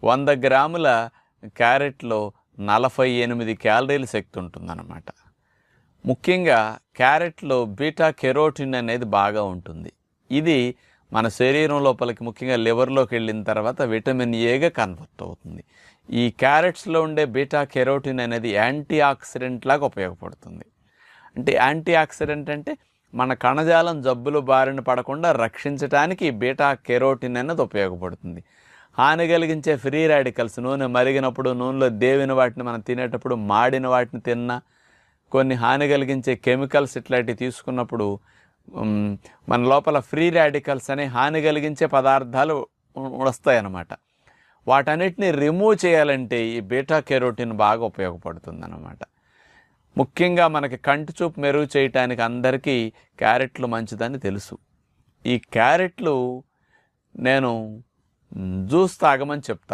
100 గ్రాముల క్యారెట్లో 48 క్యాలరీల శక్తి ఉంటుందన్నమాట. ముఖ్యంగా క్యారెట్లో బీటా కెరోటిన్ అనేది బాగా ఉంటుంది. ఇది మన శరీరం లోపలికి ముఖ్యంగా లివర్లోకి వెళ్ళిన తర్వాత విటమిన్ ఏగా కన్వర్ట్ అవుతుంది. ఈ క్యారెట్స్లో ఉండే బీటా కెరోటిన్ అనేది యాంటీ ఆక్సిడెంట్ లాగా ఉపయోగపడుతుంది. అంటే యాంటీ ఆక్సిడెంట్ అంటే మన కణజాలం జబ్బులు బారిన పడకుండా రక్షించడానికి బీటా కెరోటిన్ అనేది ఉపయోగపడుతుంది. హాని కలిగించే ఫ్రీ రాడికల్స్, నూనె మరిగినప్పుడు, నూనెలో దేవిన వాటిని మనం తినేటప్పుడు, మాడిన వాటిని తిన్నా, కొన్ని హాని కలిగించే కెమికల్స్ ఇట్లాంటివి తీసుకున్నప్పుడు మన లోపల ఫ్రీ రాడికల్స్ అనే హాని కలిగించే పదార్థాలు వస్తాయన్నమాట. వాటన్నిటిని రిమూవ్ చేయాలంటే ఈ బీటా కెరోటిన్ బాగా ఉపయోగపడుతుంది అన్నమాట. ముఖ్యంగా మనకి కంటి చూపు మెరుగు చేయటానికి అందరికీ క్యారెట్లు మంచిదని తెలుసు. ఈ క్యారెట్లు నేను జ్యూస్ తాగమని చెప్తాను.